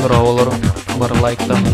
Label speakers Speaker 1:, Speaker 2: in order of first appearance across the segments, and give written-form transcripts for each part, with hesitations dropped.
Speaker 1: Нұр бір лайктан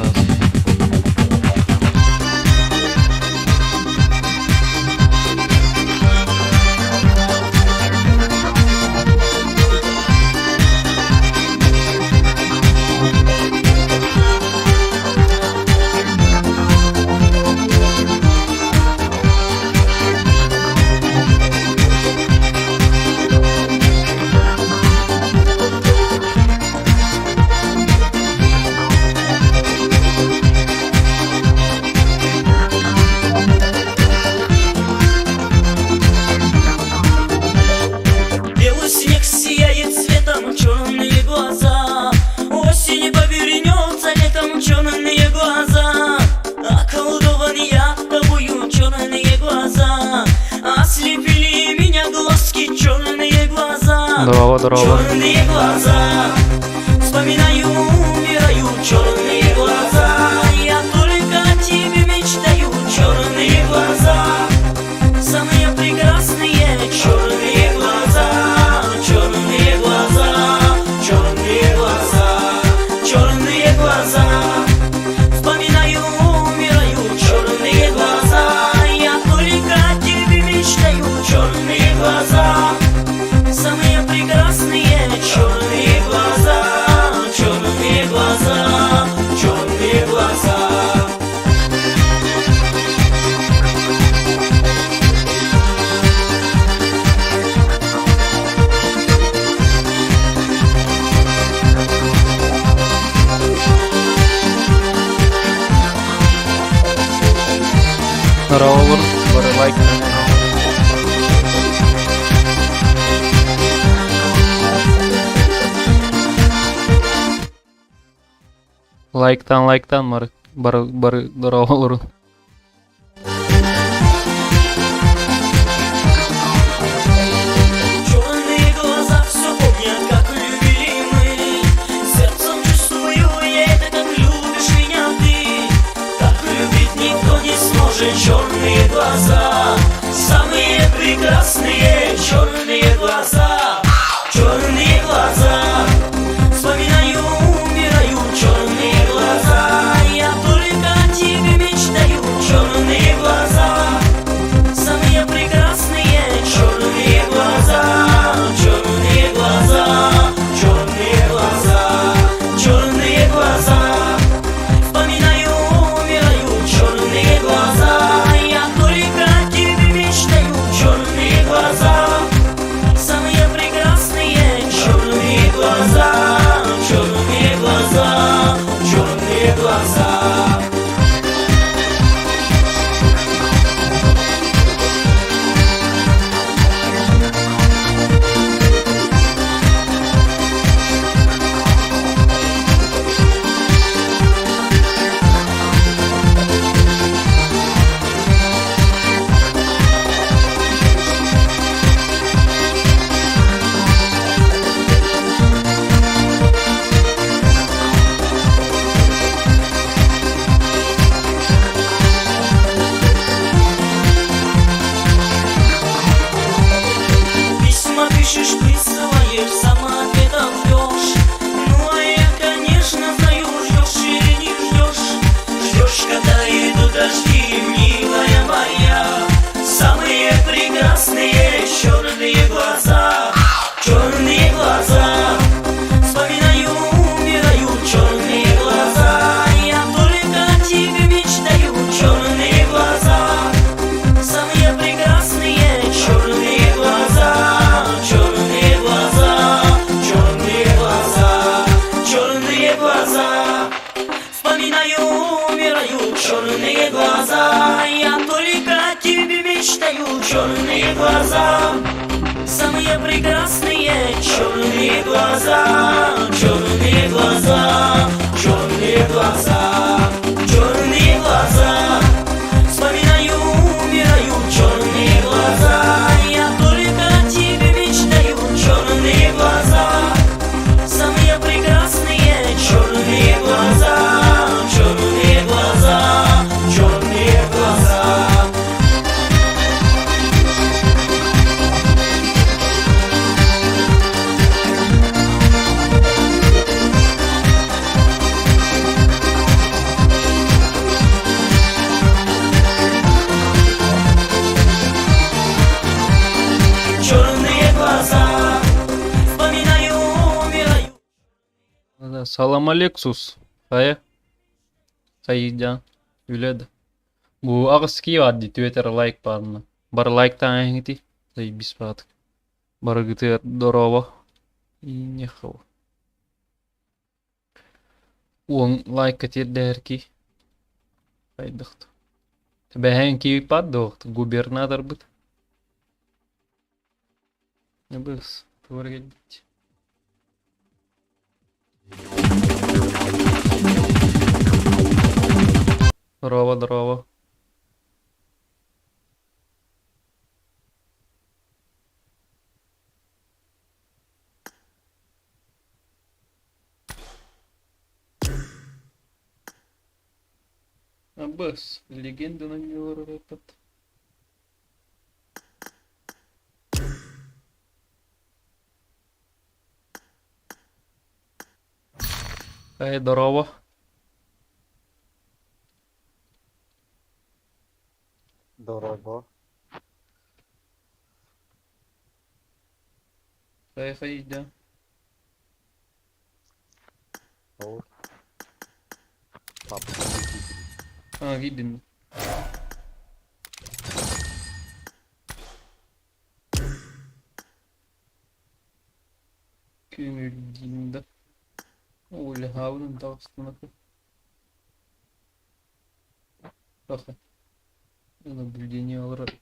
Speaker 1: Здорово.
Speaker 2: Черные глаза, вспоминаю, умираю, черные глаза. Я только о тебе мечтаю, черные глаза, самые прекрасные черные глаза, черные глаза, черные глаза, черные глаза. Вспоминаю, умираю, черные глаза. Я только о тебе мечтаю, черные глаза, самые прекрасные черные глаза, черные глаза, черные глаза.
Speaker 1: Здорово, бір лайктан лайктан бір здорово.
Speaker 2: Черные глаза все помнят, как любили мы. Сердцем чувствую я это, как любишь меня ты. Так любить никто не сможет. Черные глаза, самые прекрасные черные глаза, черные глаза. Вспоминаю, умираю, черные глаза. Я только о тебе мечтаю, черные глаза, самые прекрасные черные глаза, черные глаза, черные глаза, черные глаза. Вспоминаю, умираю, черные глаза. Я только о тебе мечтаю, черные глаза, самые прекрасные черные глаза, черные глаза, черные глаза. Письма пишешь, присылаешь, сама ответа ждешь. Ну а я, конечно, знаю, ждешь или не ждешь. Ждешь, когда идут дожди, милая моя. Самые прекрасные черные глаза, черные глаза. Вспоминаю, умираю, черные глаза. Я только о тебе мечтаю, черные глаза, самые прекрасные черные глаза, черные глаза, черные глаза, черные глаза. Вспоминаю, умираю, черные глаза. Я только о тебе мечтаю, черные глаза, самые прекрасные черные глаза, черные глаза, черные глаза, черные глаза. Вспоминаю, умираю, черные глаза. Я только о тебе мечтаю, черные глаза, самые прекрасные черные глаза, черные глаза, черные глаза.
Speaker 1: Salam Alexus. Kaya. Kayıcan. Öyle de. Bu ağızki vardı. Twitter like parna. Bar like tanya hiti. Say bis bat. Bar gitu dorova. İyi hava. Uang like katir derki. Kaydıktı. Behen ki paddokt. Gubernatör bit. Ne bus. Doğru geldik. Здорово. Аббас, легенда на него рэпет. Здорово.
Speaker 3: Здорово.
Speaker 1: Фаида.
Speaker 3: О. Папа.
Speaker 1: Видно. Kömürlüğünde. Öyle havlun davasına. Bakın. Наблюдение алır.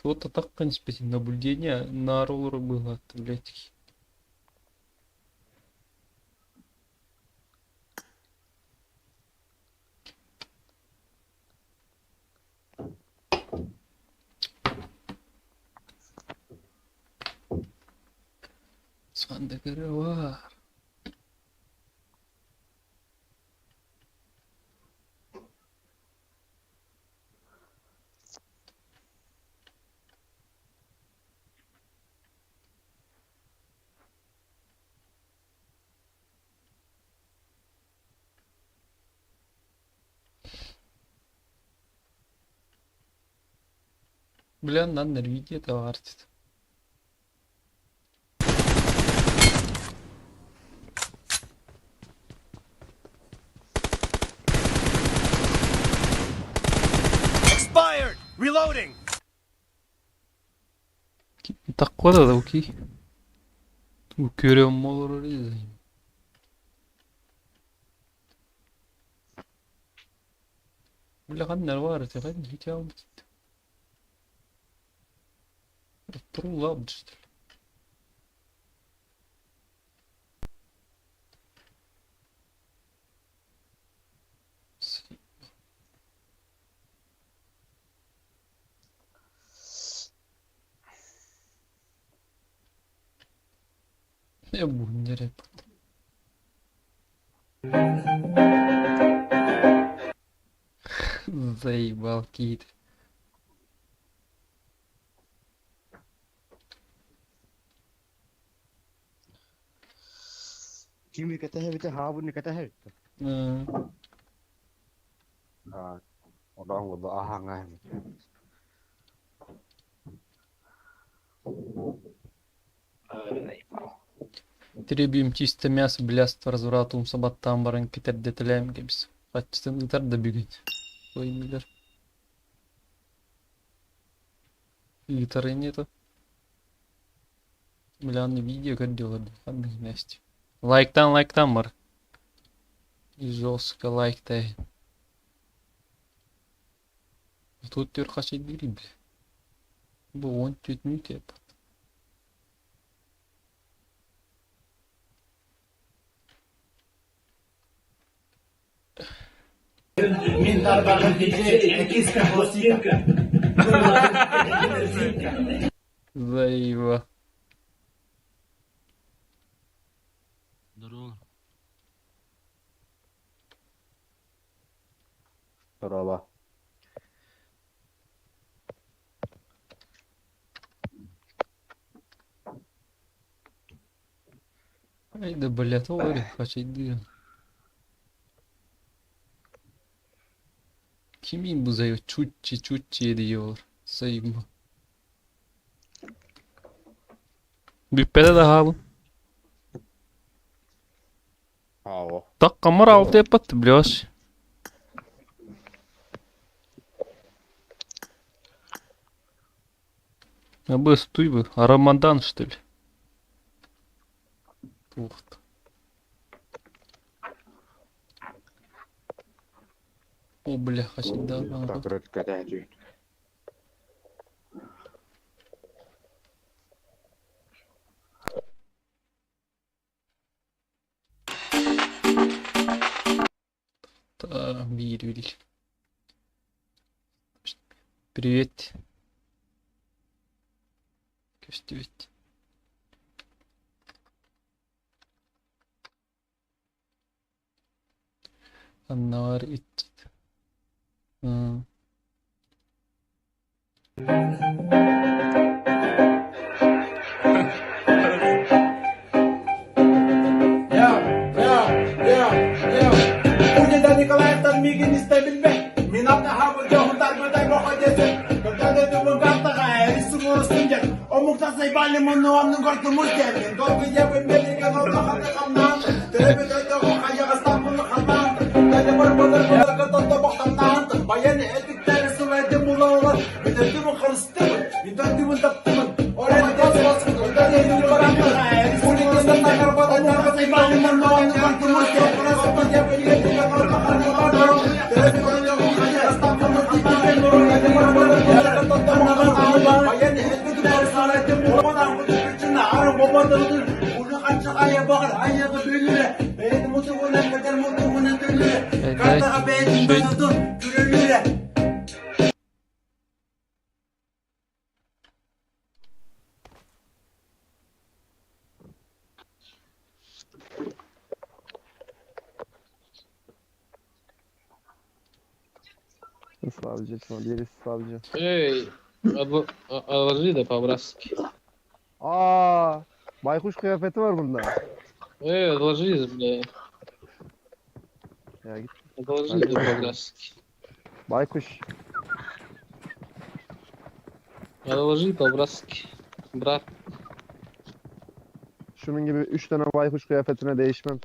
Speaker 1: Вот так, в принципе, наблюдение на роллер было, блядь. Sandıkları var. Бля, надо Норвегия это артит.
Speaker 4: Expired! Reloading!
Speaker 1: Так вот это окей. Görüyorum olur öyle. Bля, kanlar var ya, ben hiç aldım. True love işte. Ne bu ne rap? Заебал кит.
Speaker 3: Kimi कहता है बेटा हाँ बोलने कहता है हाँ और डाउन वो आहा ngai
Speaker 1: Требуем чисто мясо, бляст, развратум, сабаттам, баран, китер, деталям, гибс. Хотите гитар добегать. Ой, миллер. Гитары нету. Бля, на видео как делать, ладно, вместе. Лайк там, мар. И жестко лайк-тай. Тут тер хаши бери, бля. Бо он чуть не тепа.
Speaker 5: Min tarafından ekiska hostinka.
Speaker 1: Заеба.
Speaker 6: Здорово.
Speaker 3: здорово
Speaker 1: Ай да, блядь, ой, хаши дыр. Kimin bu zayıf çutçi diyor. Sayın bu. Büppede de halım.
Speaker 3: Haavo.
Speaker 1: Tak kamera altı yapattı biliyorsun. Ya bu stuy bu. Aromadan что ли? Ух ты. О, бляха, сюда надо.
Speaker 3: Так, ред катаһи.
Speaker 1: Так, Бирюль. Привет. Köstüvet. Anlar it. Hı.
Speaker 5: Урнеда Николаевтан мигин истебилбе. Минатта хабы жохундар бөтай бохадеси. Көтөдө мугаттага эрисин урусунжет. Омуктасай бали мунуамнын кортумуз демин. Долгу ебин меликен ортохаты камнан. Теребит өйдөгү каяга стамбулу хаман. Дәде бір быдыр быдыргы тотто боқтамнан. Баяны этиктери сылайды мулаулар. Битөдүмүн кырыстымын. Битөдүмүн таптымын. Орайны дес басын. Көтөдө юлу барамын. Урнеден тагырбадан таргасай бали мунуамнын кортумуз демин.
Speaker 6: Славджи, смотри, Славджи.
Speaker 7: Эй, отложи да по-братски.
Speaker 6: Baykuş kıyafeti var bunda.
Speaker 7: Эй, отложи, бля.
Speaker 6: Ya git.
Speaker 7: Отложи да по-братски.
Speaker 6: Baykuş.
Speaker 7: Отложи по-братски. Брат.
Speaker 6: Şunun gibi 3 tane baykuş kıyafetine değişmem.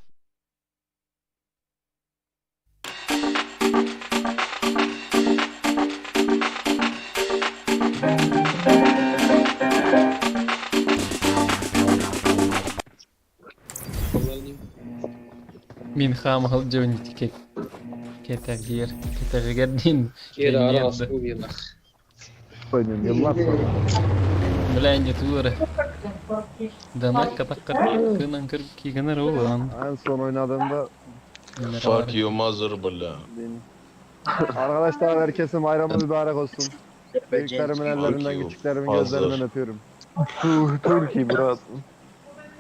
Speaker 1: Min хамал Джонни кек. Кетагир. Кетагирдин.
Speaker 7: Кира
Speaker 1: Kenyatta.
Speaker 7: арас угинах.
Speaker 6: Oynuyorum yıllar sonra.
Speaker 1: Belanja tuğra. Danak katakar kınan kır ki kınar olan.
Speaker 6: En son oynadığımda
Speaker 8: Fuck you mother bla.
Speaker 6: benim. Arkadaşlar herkesin bayramı mübarek olsun. Büyüklerimin ellerinden,
Speaker 8: you.
Speaker 6: küçüklerimin
Speaker 8: Hazır.
Speaker 6: gözlerinden öpüyorum. Turkey bro.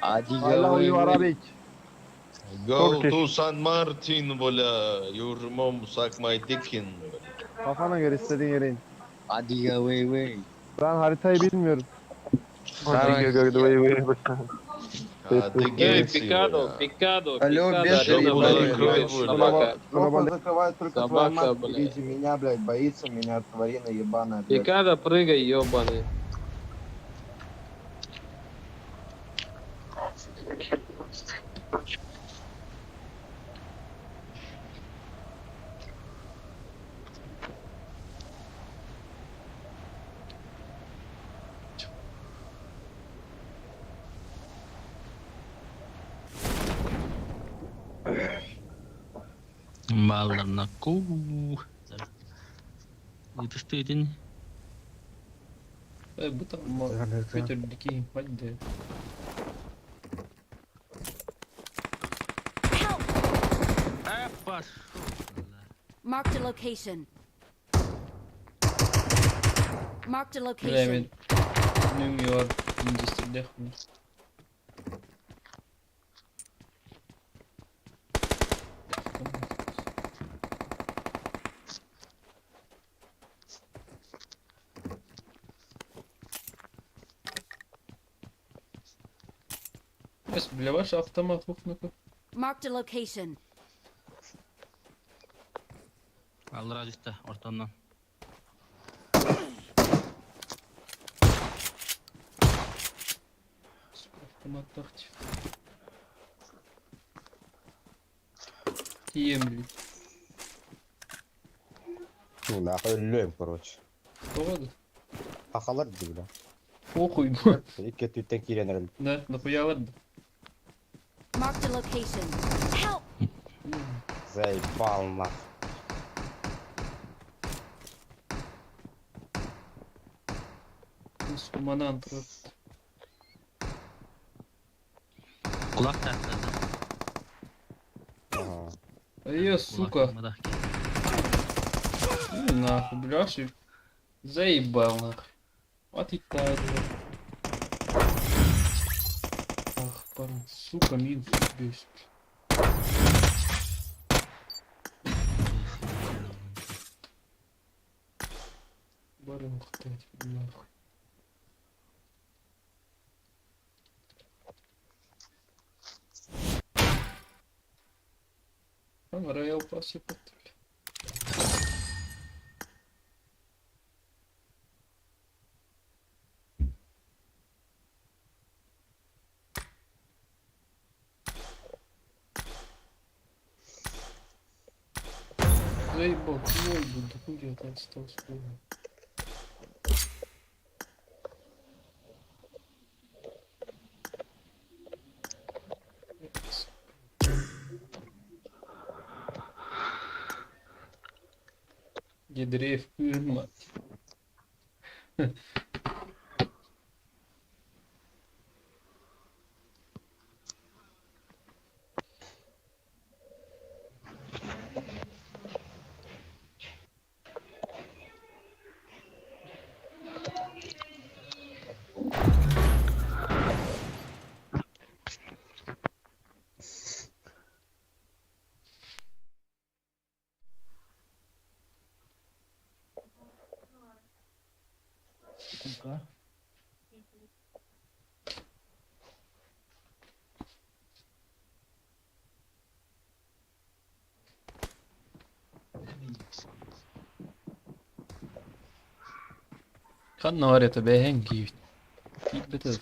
Speaker 6: I love you Arabic.
Speaker 8: Go to San Martin bla. Your mom suck my dickin.
Speaker 6: Kafana göre istediğin yere in.
Speaker 9: Adiga wey wey.
Speaker 6: Ben haritayı bilmiyorum.
Speaker 8: Hadi
Speaker 7: Эй,
Speaker 8: гейси,
Speaker 7: Пикадо,
Speaker 8: бля.
Speaker 7: Пикадо,
Speaker 9: Алло,
Speaker 7: Пикадо,
Speaker 9: бешеный,
Speaker 7: орёл,
Speaker 8: блядь,
Speaker 7: блядь,
Speaker 8: блядь,
Speaker 7: собака.
Speaker 6: Global
Speaker 3: закрывает только
Speaker 7: твоя мать,
Speaker 3: мать.
Speaker 7: блядь.
Speaker 3: Берите меня, блядь, боится меня тварина ебаная, блядь.
Speaker 7: Пикадо, прыгай, ёбаный.
Speaker 10: Mallarna ko. Itu stedin.
Speaker 1: Bu da ama götürdük hadi.
Speaker 10: Apa?
Speaker 11: Marked a location. Marked a
Speaker 1: Bremen.
Speaker 11: location.
Speaker 1: New York. İncisi de. Бес, бля, ваш автомат вухнука.
Speaker 11: Marked a location.
Speaker 10: Kaldır üstte ortamdan.
Speaker 1: Автомат Тиемли.
Speaker 3: Ну, нахуй ölüyorum короче.
Speaker 1: Поводу?
Speaker 3: Kakalar dedi bile.
Speaker 1: Похуй, бо.
Speaker 3: İlk kötülükten kirlenirim.
Speaker 1: Да, нахуя
Speaker 11: Marked a location. Help!
Speaker 3: Заебал нахуй.
Speaker 1: Суманант.
Speaker 10: Kulak takladı.
Speaker 3: Ага.
Speaker 1: Ай, сука. Нахуй, бляши. Заебал, нахуй. Вот и так. Ах, парень, сука, минус бесит. Барин хватает, нахуй. Роял посыпать. Заебал, твой буду, где-то остался. Гидреев мать. Kan var ya tabi hangi git betul.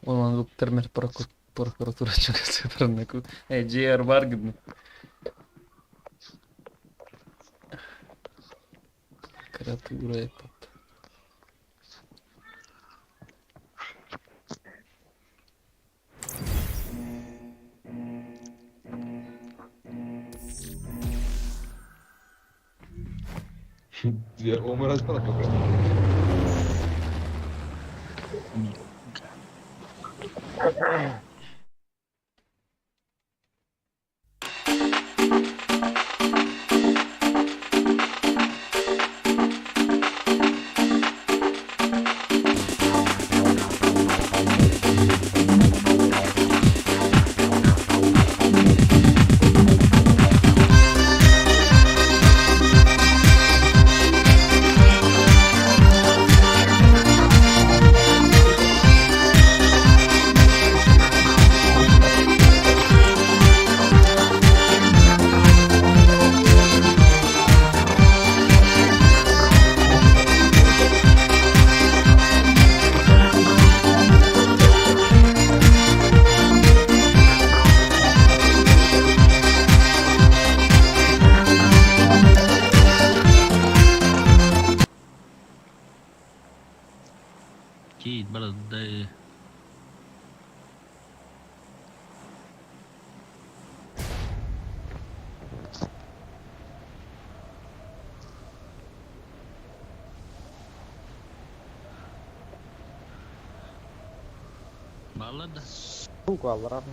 Speaker 1: Olan bu termer prokuratura juga sebenarnya. JR var gibi. Prokuratura yapıp.
Speaker 8: Diğer Ömer açsana bakalım.
Speaker 10: Git burada. Bağladı.
Speaker 3: Çok alır abi.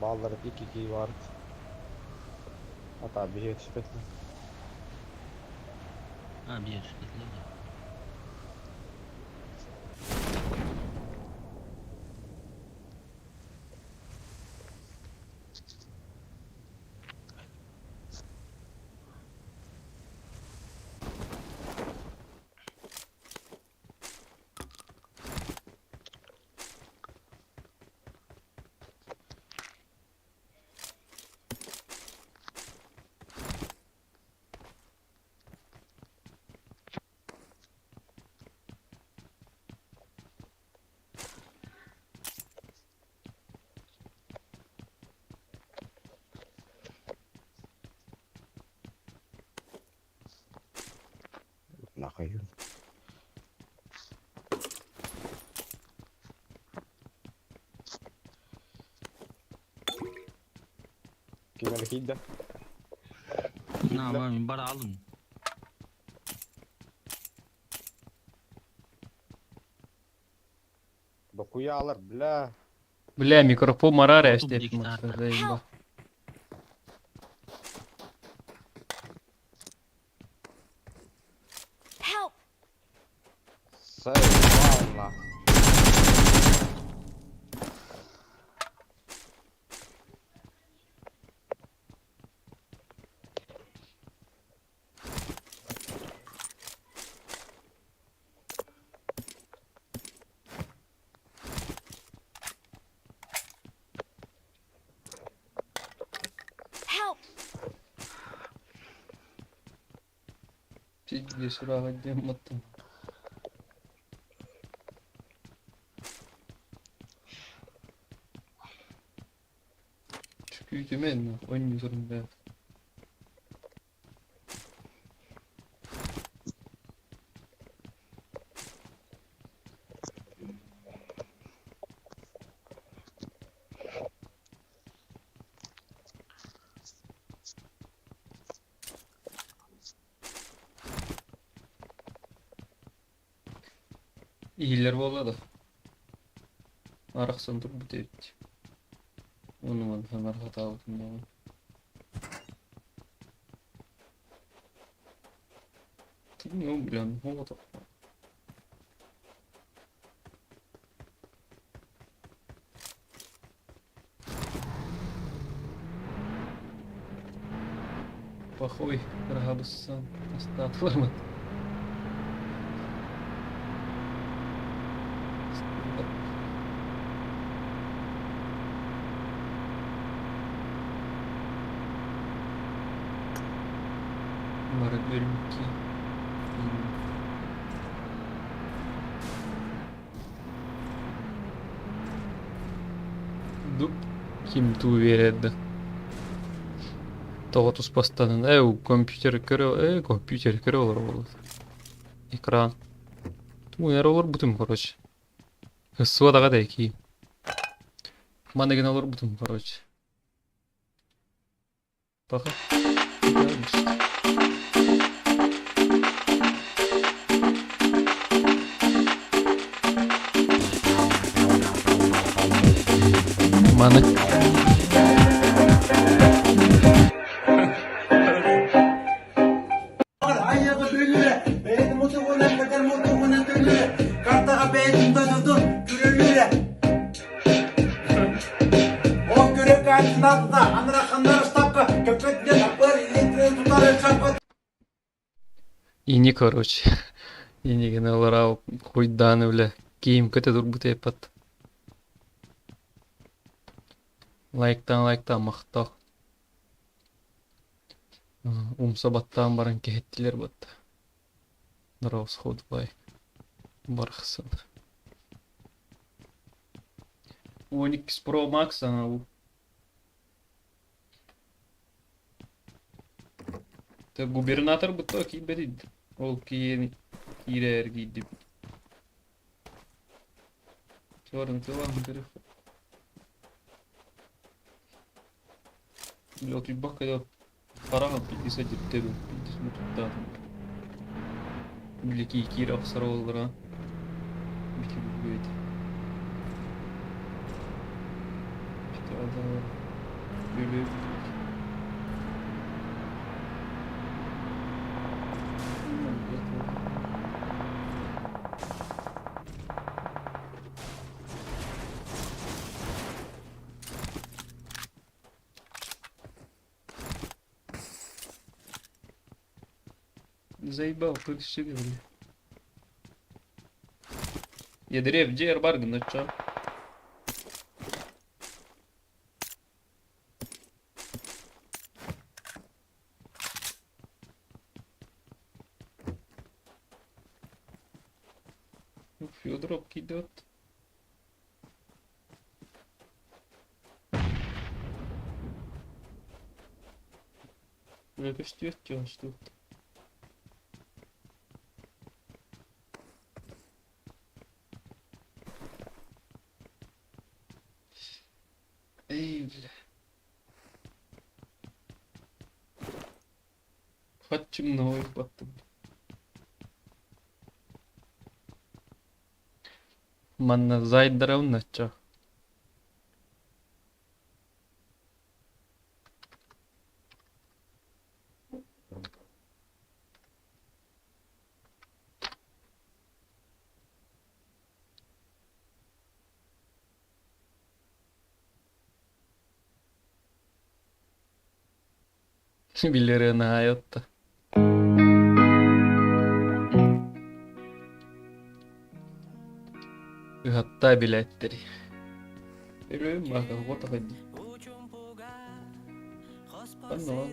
Speaker 3: Bağları 2-2 var. Hatta bir yetişmekle.
Speaker 10: Ha bir şekilde.
Speaker 3: нахуй. Kim el de?
Speaker 10: Na, men bara alın.
Speaker 3: Dokuyu alır bля.
Speaker 1: Бля, микрофон марара
Speaker 10: Тут
Speaker 1: işte.
Speaker 10: диктатор.
Speaker 1: Заебал.
Speaker 11: Help!
Speaker 3: Заебал нахуй.
Speaker 11: Help!
Speaker 1: Пиздец, сюда один мотом. Çünkü men oyun zorunda. İyiler болады. Арақ сөндіріп бітеді. Оның фонарға тағылдым да. Ну, блин, вот. Плохой Рагабасан остатворма. Бөлімке. Дуп ким ту береді. Тоғыт ұспастанын. Компьютер көрі олар болады. Экран. Ойнар олар бұтым, короче. Свадаға да eki. Манеген олар бұтым, короче. Бақа. Маны.
Speaker 5: Ayağı bölüre, benim motoruna kadar motoruna dönüre, kartağa benim dönüldü, gürülüre. O göre karşısında da anırakınlar ıstapka, köpekle tapır, litre tutarı çapı.
Speaker 1: И не, короче. И не генерал хоть даны, бля. Киім көте дұрбыты епат. Лайктан мақтақ. Умсабаттан барын кехеттілер бат. Дұрау сход лайк. Барқысын. 12 Pro Max ана bu. Te gubernatör bu to ki berid. Ol ki yeni kirer gidip. Sorun devam edelim. Лёд бак когда парагал 50 тегу 50 мутта. Блеки киров саролдара. Бики будет. Что да. Бебе. Заебал, как все говорили. Я дерев, где Эрбарген, ну чё? Федоров идет. Это что? Эй, бля. Хотчим новый потом. Манна зайдеров начо. Birileri hayatta. Hatta biletleri. Biliyorum bakalım o tabi. Ben ne var?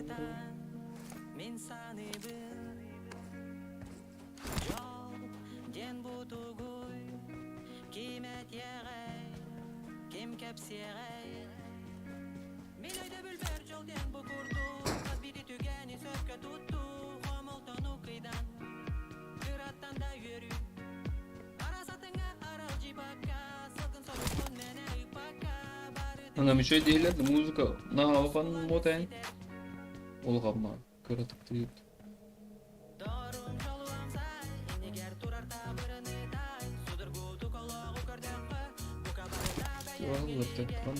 Speaker 1: Ana bir şey değiller de müzik ne yapan moten ol ama kırıtık değil. Vallahi tekrar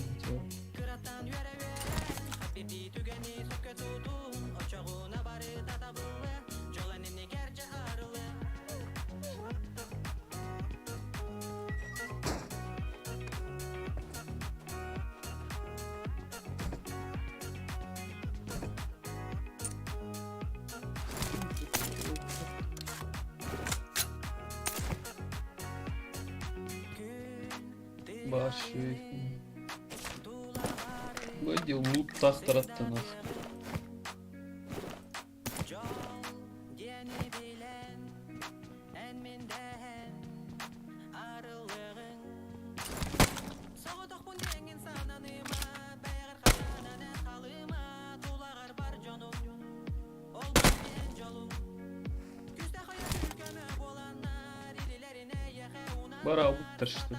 Speaker 1: başı. Bu diyor loot tahtarattan al. Bara bu işte.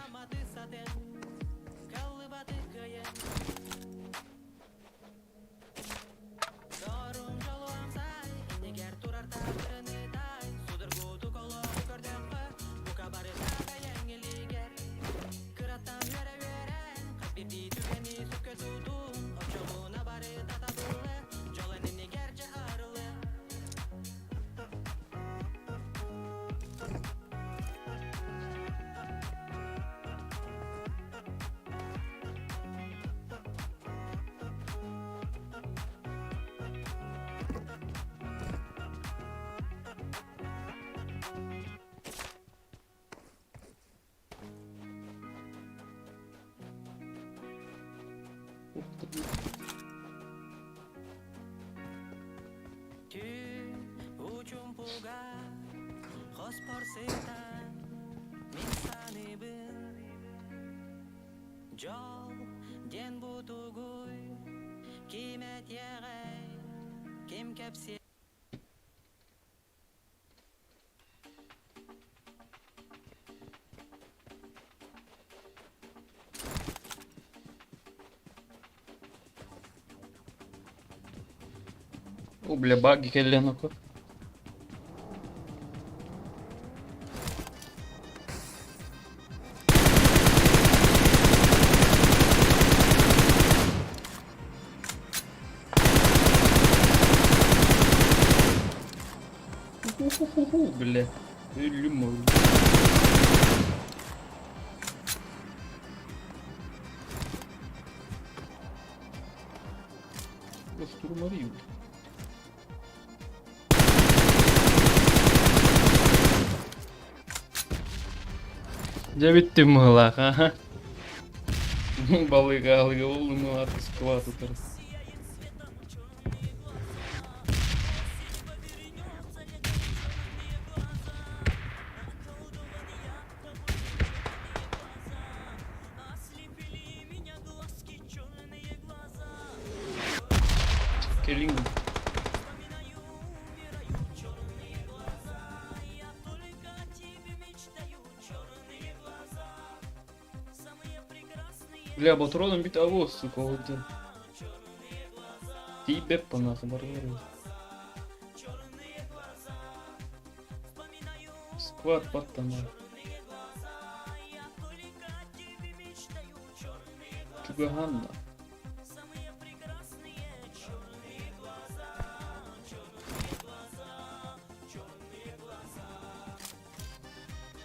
Speaker 1: О, бля, баги келленоко. Бля, ölüm oldu. Штурмарів. Де bitti mıhlak ha? Balık algı oldu mu artık skva tutarız. Келин.
Speaker 2: Самые прекрасные
Speaker 1: Бля, Батуроном бит авось, сука, один. Ты беппа нахуй, барбару. Сквад паттана. Чугаганна.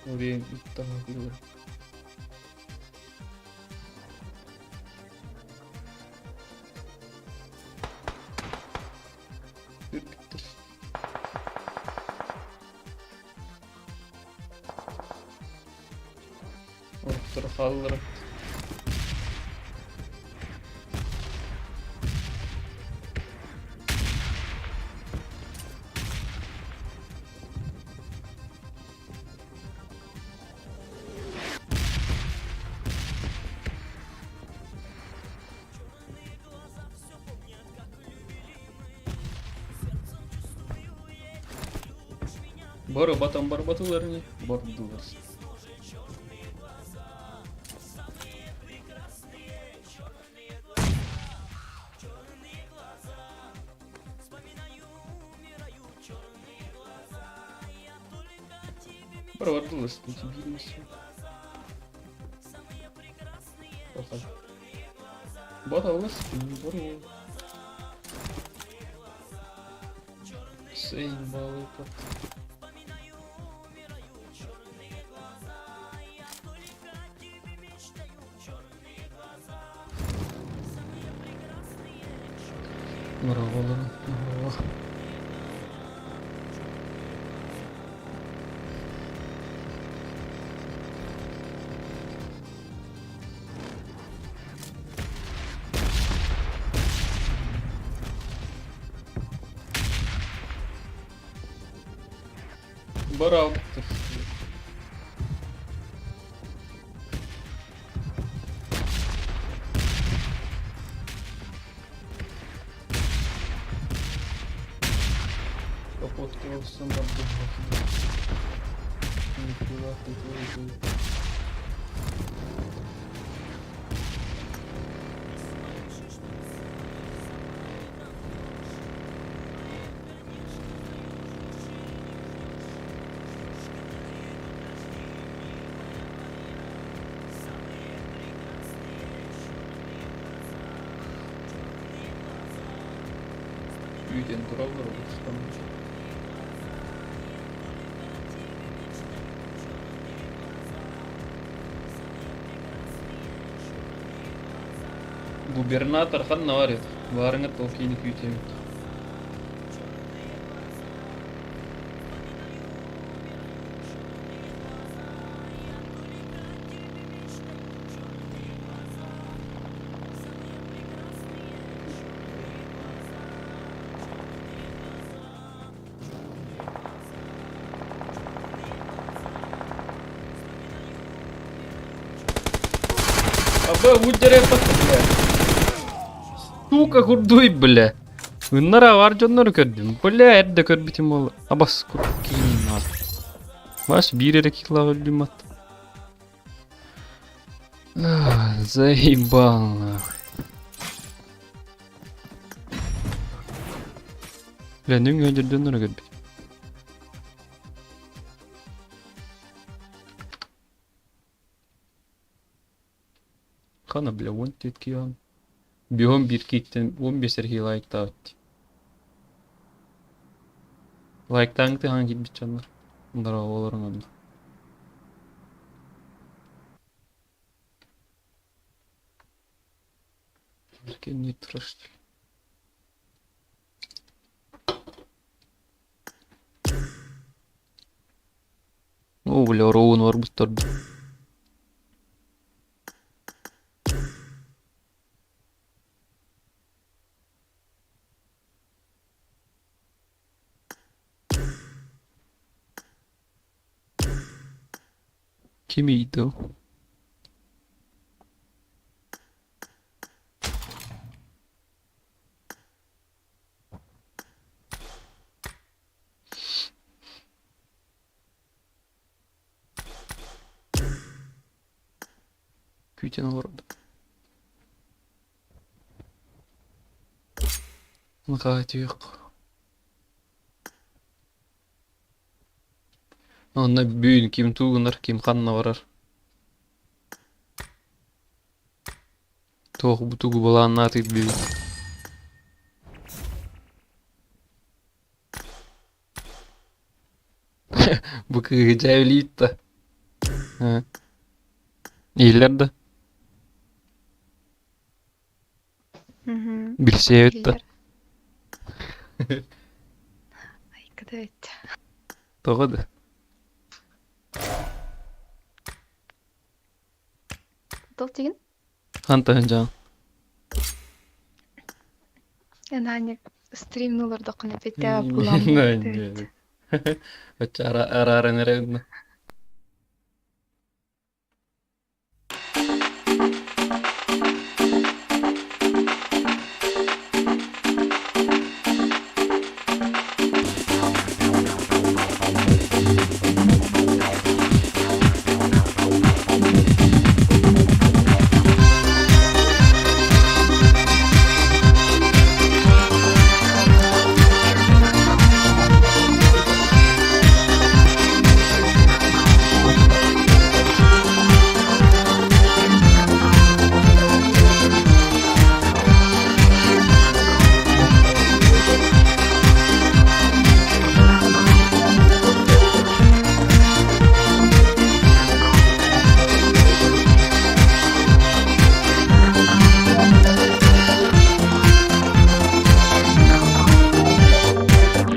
Speaker 1: Время так было. Ortalıkları. Бары батам бар батуларыны бардылар. Бардылар, что тебе не все. Баталас, не бору. Сейн балыка. Мураволом, муравол. Барал. Попоткался на духах. Нифига ты твой. Үйден тұралдар олыстан. Губернатор ханна бар еді. Барыңа толкейді күйтемін. Абы удере патты, бля. Сука, хурдуй, бля. Үннара бар жоннор көрдім. Бля, әрді көрбітім ол. Абас күркейін ат. Баш бирері килла өлдім ат. Заебал, нахуй. Бля, нөң өндір жоннор көрбітім. Қана, бля, 10 тетки вам. Бігом бір кейттен 15 серхи лайкта өтті. Лайктаңды хан кетбіт жандар. Мұндарға оларың онда. Еркен не тұрашты. О, бля, роуын var бұстарды. Kim iyiydi o? Küçük orada. Gayet yok. Onda büyün kim tuğunar kim kanına varar. Toh bu tuğu bulan natid büyün. Bu kıgıca evliyit de. Ha. İyiler de. Bir şey evet de.
Speaker 11: Evet.
Speaker 1: Doğru da.
Speaker 11: Dolтигин?
Speaker 1: Ханта жан.
Speaker 11: Yani hani стримнуларда кына бете
Speaker 1: Не,
Speaker 11: булам.
Speaker 1: не. Ara nereye?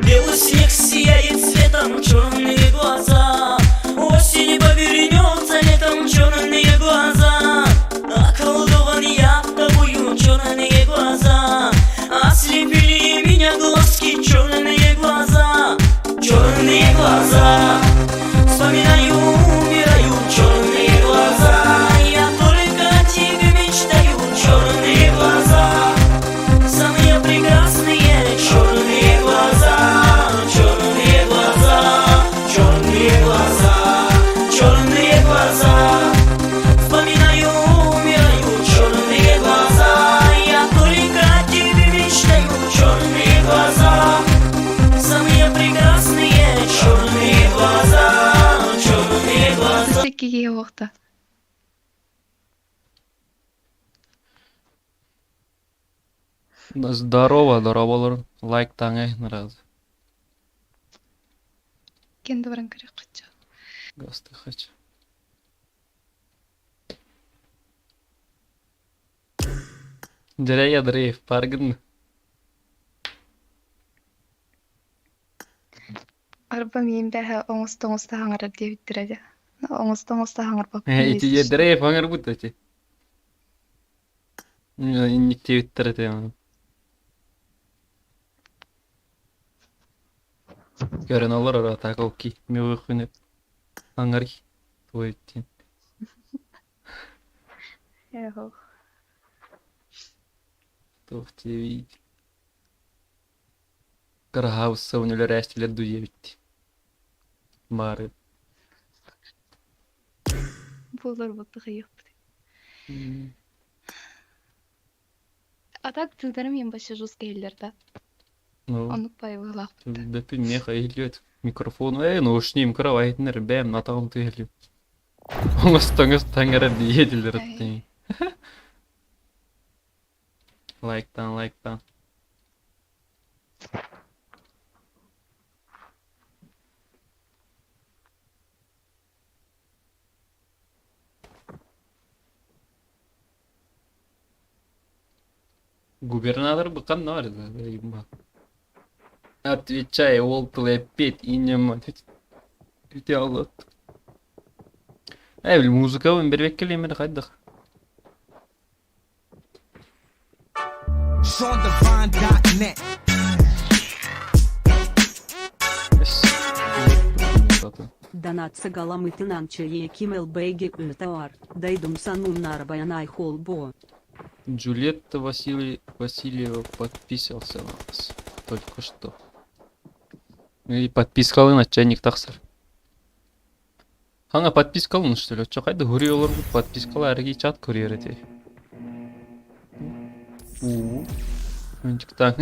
Speaker 2: Белый снег сияет цветом, черные глаза. Осень повернется летом, черные глаза. Околдован я тобою, черные глаза. Ослепили меня глазки, черные глаза. Черные глаза. Вспоминаю, умираю, черные глаза. Я только о тебе мечтаю, черные глаза. Самые прекрасные черные глаза, черные глаза, черные глаза, черные глаза. Вспоминаю, умираю, черные глаза. Я только о тебе мечтаю, черные глаза. Самые прекрасные черные глаза, черные глаза.
Speaker 11: Секиге вакта.
Speaker 1: Здорово, здорово. Лайк таңай наразы.
Speaker 11: Кенде баран керек кача.
Speaker 1: Гасты хочу. Дерейя дрейф, паргын.
Speaker 11: Арба мен бәһә оңыз-тоңызда хаңарар дип биттерәдә. Оңыз-тоңызда хаңар бап.
Speaker 1: Ити je дрейф аңар бут эти. Инник твиттер эти. Görün olur ara takıl ki. Mi uykunep. Аңар твой тин.
Speaker 11: Яхо.
Speaker 1: Тох TV. Кархаус савнюлер эстилер дуевит. Мары.
Speaker 11: Булар бутты хыйып. Атак тылдарым мен башы жус келдердә.
Speaker 1: Ну,
Speaker 11: Онукпай булак.
Speaker 1: бепин меха илет. Микрофон, наушним кровайтнер бәм натагым тыйлып. Оңыстыңыз таңгара диедилер аттың. Лайктан. Губернатор быкан нар да. Отвечай, олтыл петь и не мать. Тялот. Эй, музыка он бербек келемер хайдах.
Speaker 4: SeanDivine.net.
Speaker 12: Донат сагаламытынан чае кимел бейге ütawar. Дайдум сануннар баянай холбо.
Speaker 1: Джульетта Васильева подписался на нас. Только что. И подпискалы начальник тахсар. Ханга подпискалы что ли? Чо кайда хурыйлар подпискалы әрге чат көрер эти. Önçükten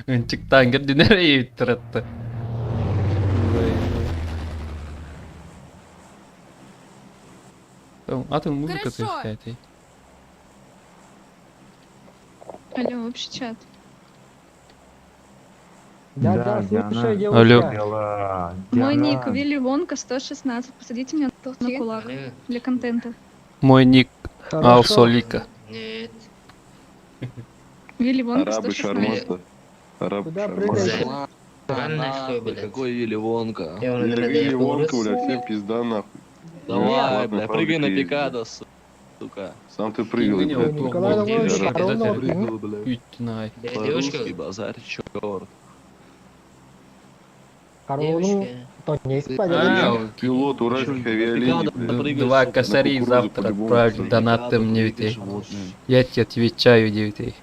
Speaker 1: önçükten girdi nereye ittiretti. Tamam atın muzika testi.
Speaker 11: Алло, общий чат.
Speaker 3: Да, слушай,
Speaker 1: Алло.
Speaker 11: Мой ник Вилли Вонка 116. Посадите меня на кулак для контента.
Speaker 1: Мой ник Алсолика.
Speaker 7: Нет.
Speaker 11: Вилли Вонка 116.
Speaker 6: Куда прыгаешь?
Speaker 9: Какой Вилли Вонка?
Speaker 6: Вилли Вонка, бля, всем пизда нахуй.
Speaker 9: Давай, бля, прыгай на пикадо, сука.
Speaker 6: Сам ты прыгал, блядь.
Speaker 5: Николай Львович, Аронов.
Speaker 6: Прыгал, блядь.
Speaker 1: Ütnay.
Speaker 9: По-русски базарь, чёрт.
Speaker 5: Корову, то не исправили.
Speaker 6: Пилот уральских авиалиний, блядь.
Speaker 1: Два косарей
Speaker 6: кукурузу
Speaker 1: завтра
Speaker 6: по-любому
Speaker 1: отправлю
Speaker 6: прыгай.
Speaker 1: донатом мне детей. Я тебе отвечаю, детей.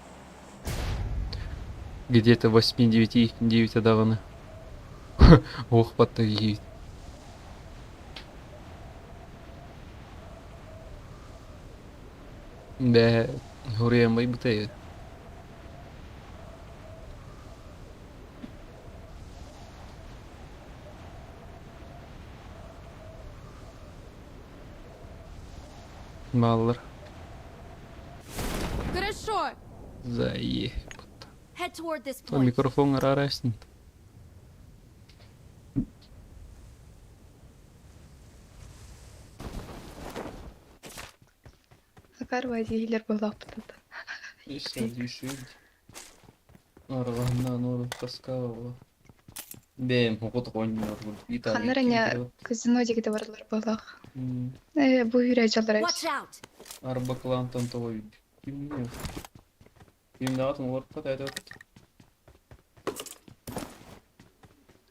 Speaker 1: Где-то 8-9 давно. Ох, потаги. Бе, хурем бай бутей. Маллар.
Speaker 12: Хорошо.
Speaker 1: Заеб.
Speaker 12: Head toward this
Speaker 1: То микрофон рараснет.
Speaker 11: Sakar vadiyeler bulaptı.
Speaker 1: Işte düşürdü. Aralarından orada kaskava. Benim hukuk oynuyor burada.
Speaker 11: Ханарanya казино дегде барлар балах. Bu yürecalar
Speaker 12: Watch out.
Speaker 1: Araba klantan toy. Kim ne? Kim ne atın var pataydı.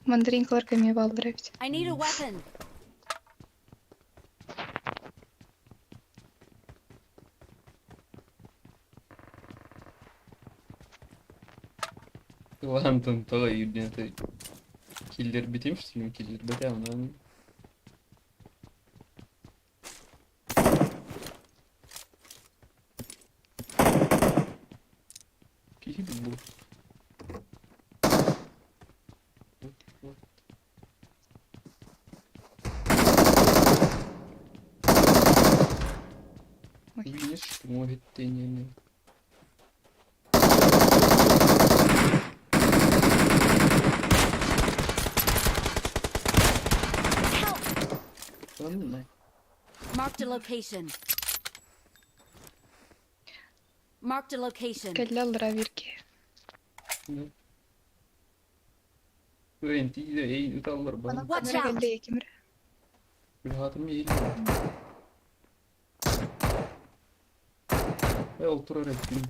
Speaker 11: Мандаринкалар көме балдырып.
Speaker 12: I need a weapon.
Speaker 1: Klantan toy yürüyen Killer bitirmiş mi? Killer bitemem lan. Kim bu? Видишь, что может ты не. Ладно.
Speaker 12: Marked a location. Marked a location.
Speaker 11: Kelle alır avirki.
Speaker 1: Öğrenti de iyi utallar bana.
Speaker 12: Watch
Speaker 11: Kamera
Speaker 12: out.
Speaker 11: geldi ekimre.
Speaker 1: Bir hatım iyi. Ve oturarak gün.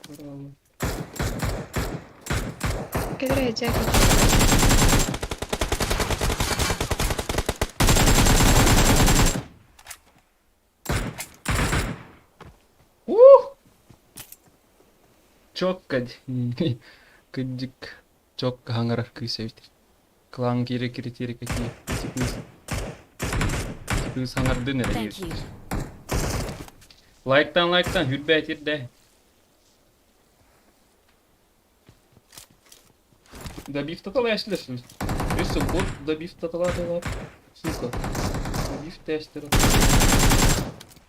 Speaker 1: Bravo.
Speaker 11: Gelir ayacak.
Speaker 1: Çok gıcık. Çok hangar sevdi. Klan kiri kiri kaki. Kız hangar döner.
Speaker 12: Thank you.
Speaker 1: Like'tan hürbetir de. Добив таталашлар. Өсө бот добив таталаалар. Сука. Добив тестер.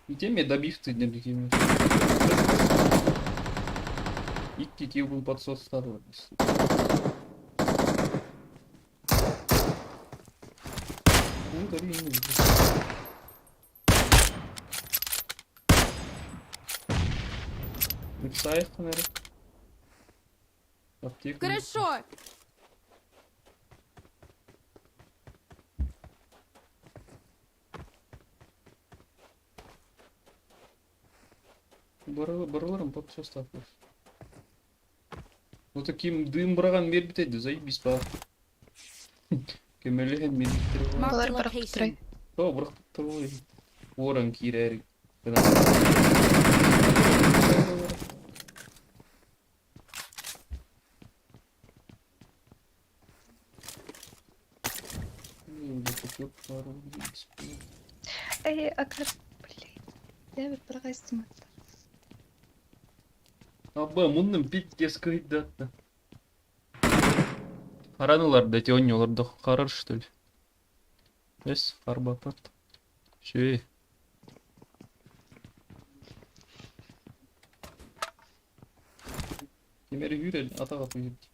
Speaker 1: Итеме добив ты не бигем. Икки кибун подсос старый. Иксайф, наверное. Аптека.
Speaker 12: Хорошо.
Speaker 1: Барыларым подсос старый. Вот таким дым браган мер битеді, заебись ба. Кемелеген медиктері бар.
Speaker 12: Marked
Speaker 11: Балар
Speaker 12: a
Speaker 11: барып
Speaker 12: location.
Speaker 11: тұрай.
Speaker 1: О, бұрақтып тұр ғой. Орын кирер.
Speaker 11: Эй, акар, блин. Я bir para istedim.
Speaker 1: Абба, мунның пиздец кайдатты. Харанулар да тёньолар да харар что ли? Эс, харбапат. Шей. Кемери юрел, атаға туйырды.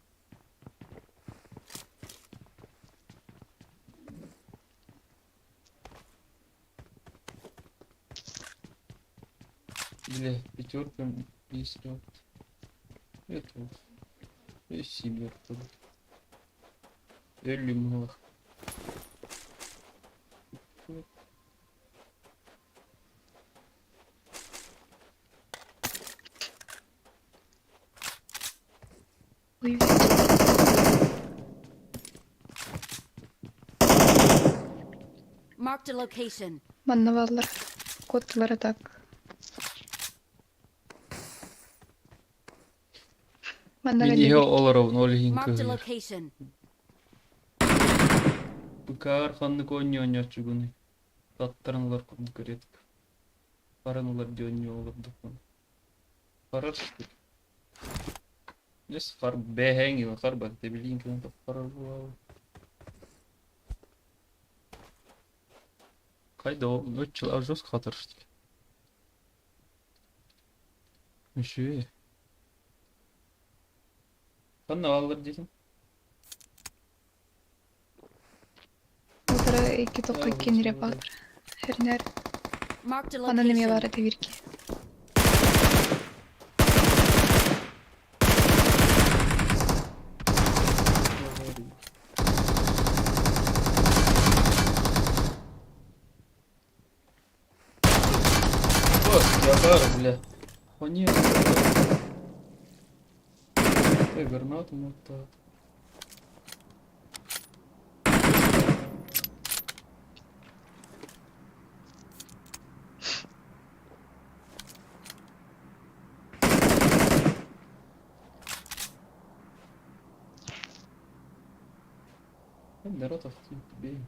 Speaker 1: Бля, пятерка есть вот. Это вот. И семерка. Элли мало.
Speaker 11: Ой,
Speaker 12: Marked a location.
Speaker 11: mannavallar. Kodları tak. Manna
Speaker 1: Мен ihe
Speaker 11: geldi.
Speaker 1: оларов нолихин
Speaker 12: Marked a
Speaker 1: кыгыр.
Speaker 12: location.
Speaker 1: Быкар ханны конни оньячугуны. Таттарынлар курды көретіп. Паранулар дённи оларды кон. Парар что ли? Нес хар бэхэнги хар бак тебилин кын тап парар буау. Кайда о 3 жыл ажос хатыр что ли? Мüşüye. Sen ne alır dedim?
Speaker 11: Kodları iki tokka kenire bağlar. Her ner.
Speaker 12: Marked a
Speaker 11: Bana neme var
Speaker 12: location.
Speaker 11: devirki.
Speaker 1: Вот, я бар, бля. О нет. Гранату мотать. Народ автомобиль.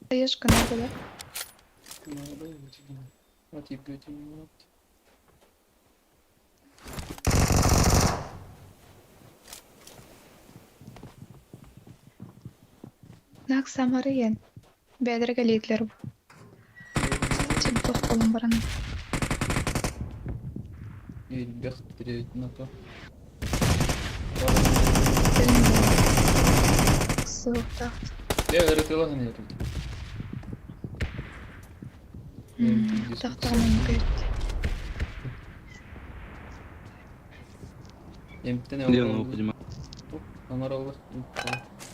Speaker 11: Даешь канал, да?
Speaker 1: Надо идти. А тебе идти не надо.
Speaker 11: Nak samarı yen. Bedre geliydiler bu. Şimdi tokalım baranı.
Speaker 1: И бег терять на то.
Speaker 11: Soğuk da.
Speaker 1: Я решила не это.
Speaker 11: Tahtamın kayıt.
Speaker 1: Емтене
Speaker 9: Где он его поднимает?
Speaker 1: Амараллах.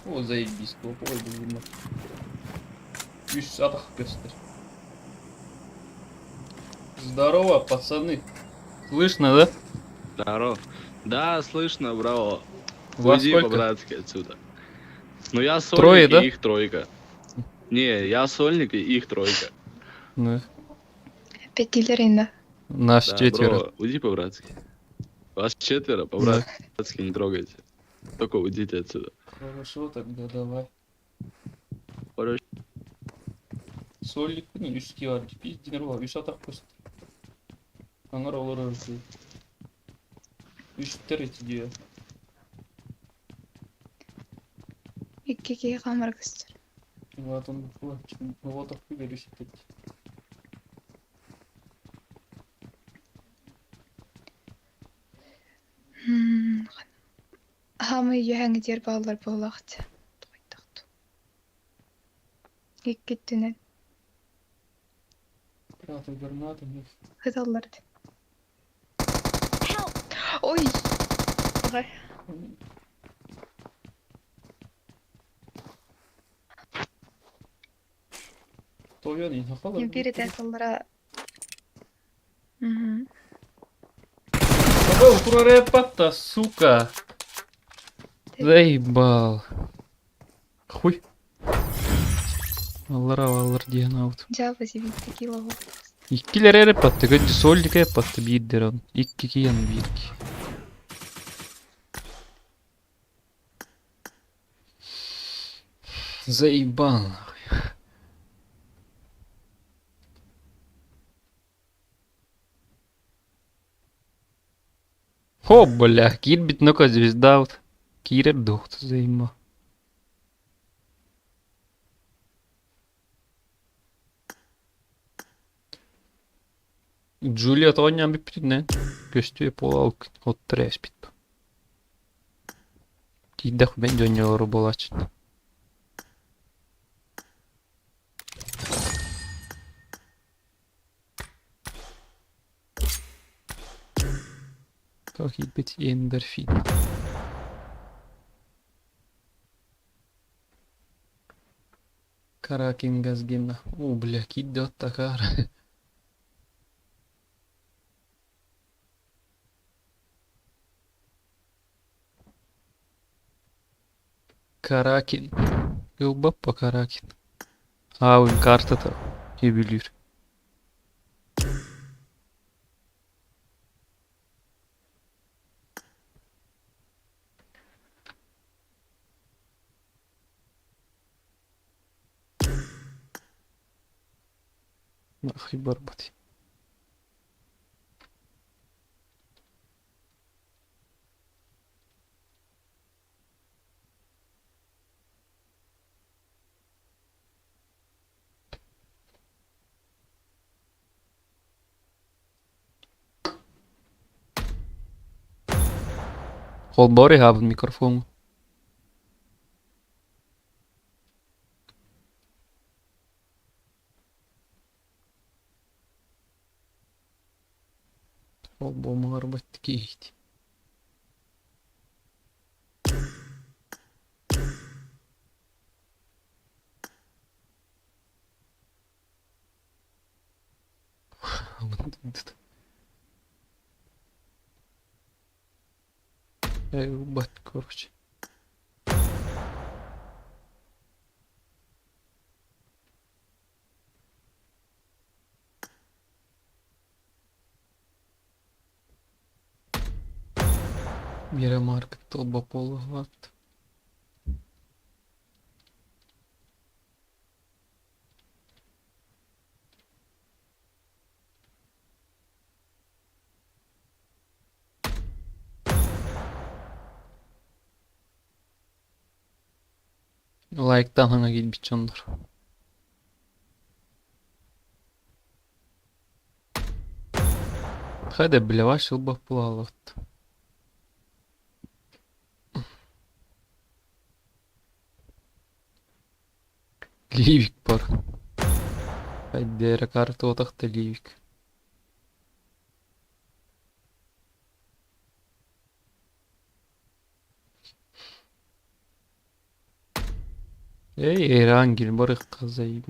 Speaker 1: О, заебись, ой, блин. Вишь, запах пестер. Здорово, пацаны. Слышно, да?
Speaker 9: Здорово. Да, слышно, браво.
Speaker 1: Вас
Speaker 9: Уйди
Speaker 1: сколько?
Speaker 9: по-братски отсюда. Ну я сольник
Speaker 1: Трое,
Speaker 9: и
Speaker 1: да?
Speaker 9: их тройка. Не, я сольник и их тройка.
Speaker 1: Ну,
Speaker 11: Petiler indi.
Speaker 1: нас
Speaker 9: Да,
Speaker 1: четверо.
Speaker 9: бро, уйди по-братски. Вас четверо, по-братски не трогайте. Только уйдите отсюда.
Speaker 1: Хорошо, тогда давай.
Speaker 9: Хорошо.
Speaker 1: Солик не üstü var. Biz dinler üst atak post. Anar olur öyle. Üstler diyor.
Speaker 11: İki kamera göster.
Speaker 1: Вот он вот вот так говоришь ты.
Speaker 11: Hamı yəhəngi diyer bağlar bağlaqdı. Doydaqdı. İlk gittinen.
Speaker 1: Гранаты, гранаты.
Speaker 11: Hıdallardı.
Speaker 12: Help!
Speaker 11: Oy! Bagay.
Speaker 1: Toyo не хапала.
Speaker 11: Бiri de sallara.
Speaker 1: Забыл прорепата, сука. Заебал. Хуй. Аллара аллар диган аут.
Speaker 11: Жабы зебит текила
Speaker 1: Ikkileri rap attı. Önce soldika rap attı. Bir deron. İki yanı bir iki. Заебал. О, бля, Кит битнока звезда вот. Кирер дохт, заебал. Джулиет oynayan bir pitne. Gösteriyor Paul от треспит. Кидах бен oynuyor Robolaç. Takip et endorfin. Каракин газгена. О, бля, идет такая. Каракин. Yılbappa Karakin. Abi kartı da iyi bilir. Nahı barbati. Holbori haben mikrofon. Holbom arbatti kihti. Бать, короче. Мира маркет толба полугат. Like'tan hana gitmiş onlar. Hadi bile başıl bakpılalı. Ливик пар. Hadi kartı otakta Livik. Ey Erangil barık kazayım.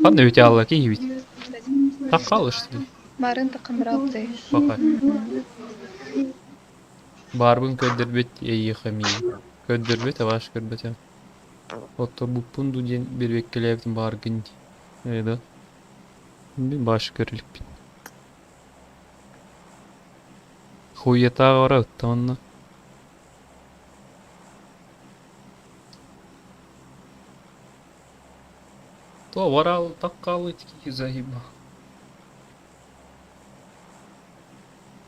Speaker 1: Qanday o'ta alla ki bit. Taqqal işte.
Speaker 11: Барын тақымыралды.
Speaker 1: Bakay. Barbun ködderbet iyi xami. Ködderbet avaş ködderbet. Oto bu pundu diyen bir bekkeleyektim bargın. Evet. Bir baş görülük bit. Huyeta var tamam. То варал таккалы тики загиба.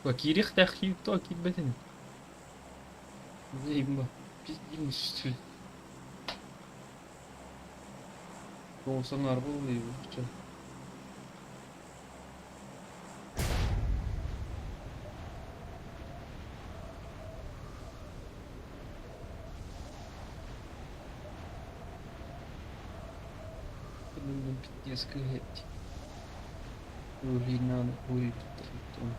Speaker 1: Вакирих тахи то кибетин. Загиба. Пиздим üstü. Olsan araba oluyor. Блин, пиздец, блядь. Ой, надо, ой, потом.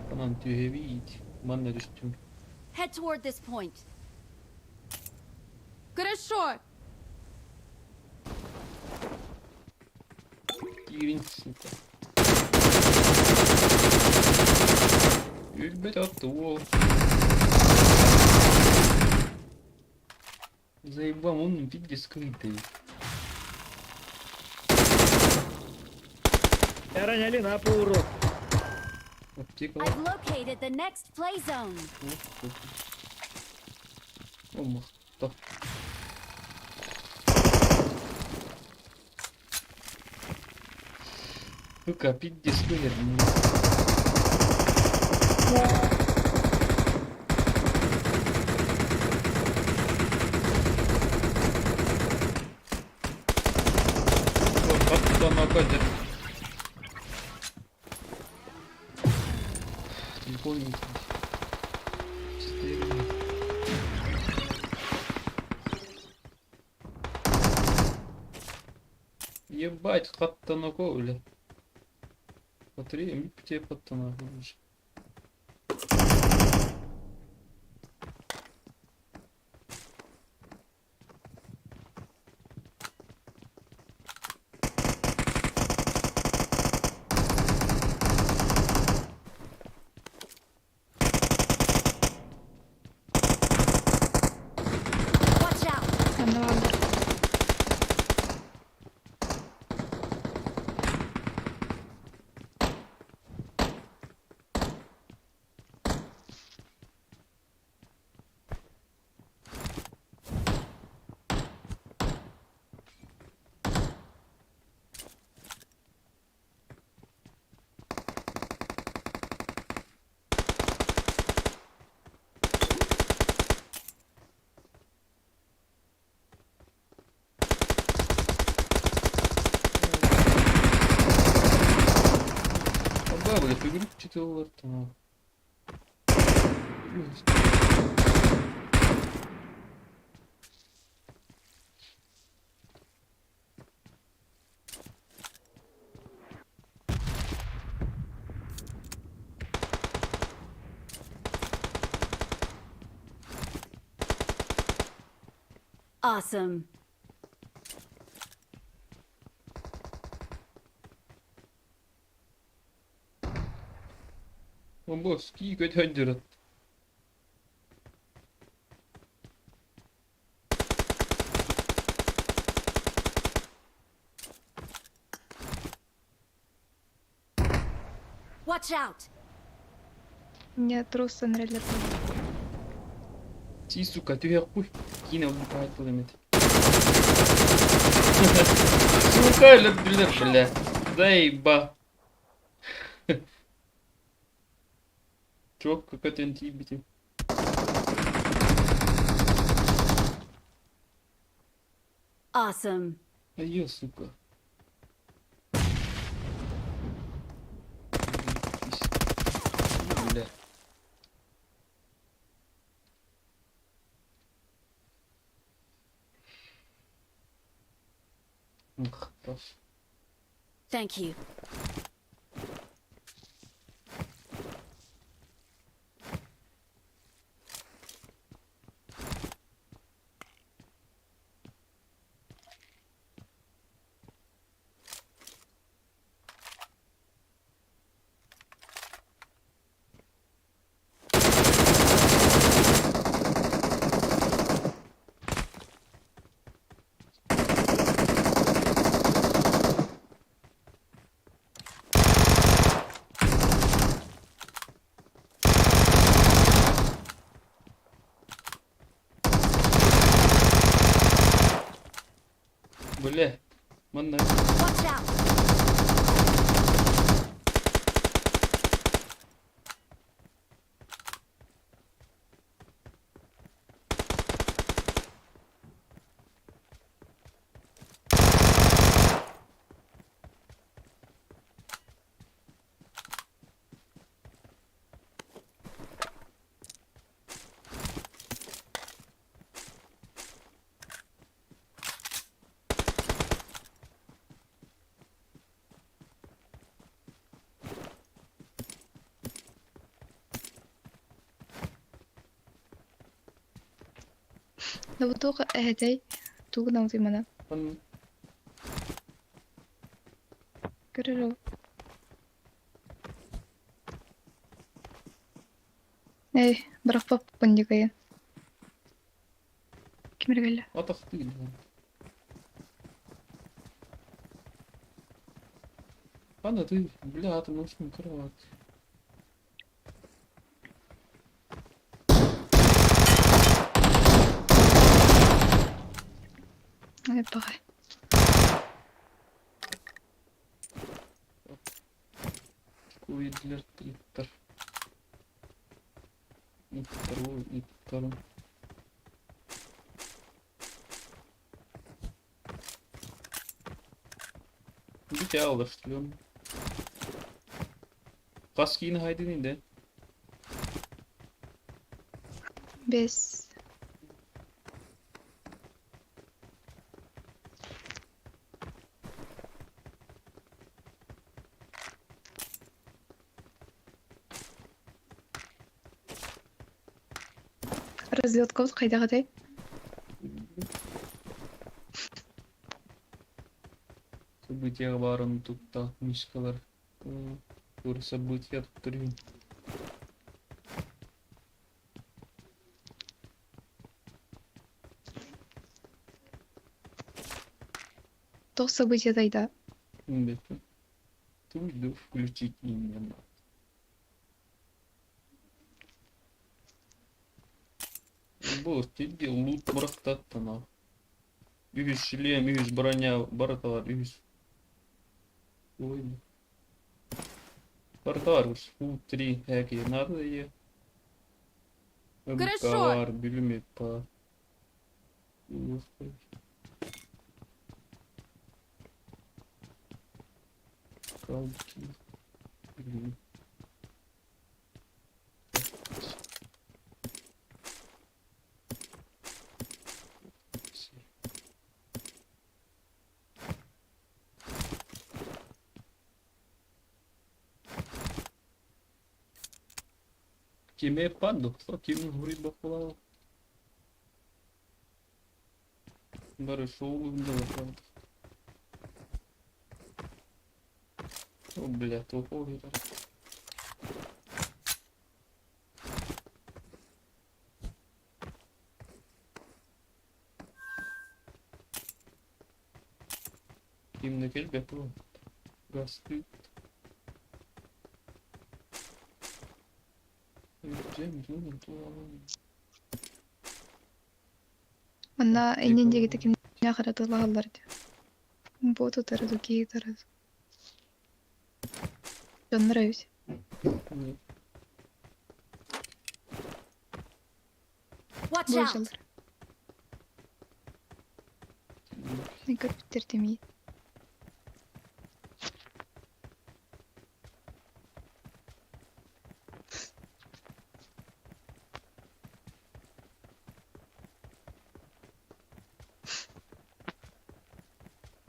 Speaker 1: Tamam tühevi yiğit. Ben de düştüm.
Speaker 12: Head toward this point. Good ashore.
Speaker 1: Girin сука. Ülbet attı o. Заебал, он везде скрытый. Аптека.
Speaker 12: I've located the next play zone.
Speaker 1: О, махта. Сука, пизде скрытый. На кодер. Телефон не ебать, хаттана ковля. Смотри, мне тебе хаттана уже.
Speaker 12: Watch out.
Speaker 11: Аны алды.
Speaker 1: Да, блядь, игру читал там.
Speaker 12: Awesome.
Speaker 1: Босс, сколько тендеров?
Speaker 12: Watch out.
Speaker 11: Мне трусы нравится.
Speaker 1: Ти, сука, ты хуй. Кино убивает пулемет. Сука, бля. Заеба. Чувак, как это антибити.
Speaker 12: Awesome.
Speaker 1: Ай, сука. Бля. Ух, тоф.
Speaker 12: Thank you.
Speaker 1: Бля. Мана.
Speaker 12: Watch out!
Speaker 11: لو توق اهدي توق نوتي منا
Speaker 1: Mana.
Speaker 11: كررو ايه برفض بنجي كيان كم رجلا
Speaker 1: Ataktil. Ладно, ты, бля, ты можешь не кровать.
Speaker 11: ايه بقى
Speaker 1: Куидлер, Твиттер. И второй, и второй. Git ya alıştırıyorum. Kask yine Haydi'nin de.
Speaker 11: بس разведка кайда кадай
Speaker 1: События барын тут та мишкалар. Doğru события tutturuyor.
Speaker 11: то события тайда
Speaker 1: Да. Тут включить именно. Бос, тебе лут бұрақтаттана. Үйіз шлем, үйіз броня, бараталар, үйіз. Ой. Бараталар, фу-3, әке, надо е. Бар, білімет па. Господи. Калки. Блин. Кеме паду, кем говорит бахвала. Бары шоу было, правда. О, бля, толпов это. Кем на кельбе было. Гасты.
Speaker 11: мына энендеги теким каратылалар боту таразу кии таразу жоннорабыз
Speaker 12: Watch out!
Speaker 11: болжалар мен көрүптөр демей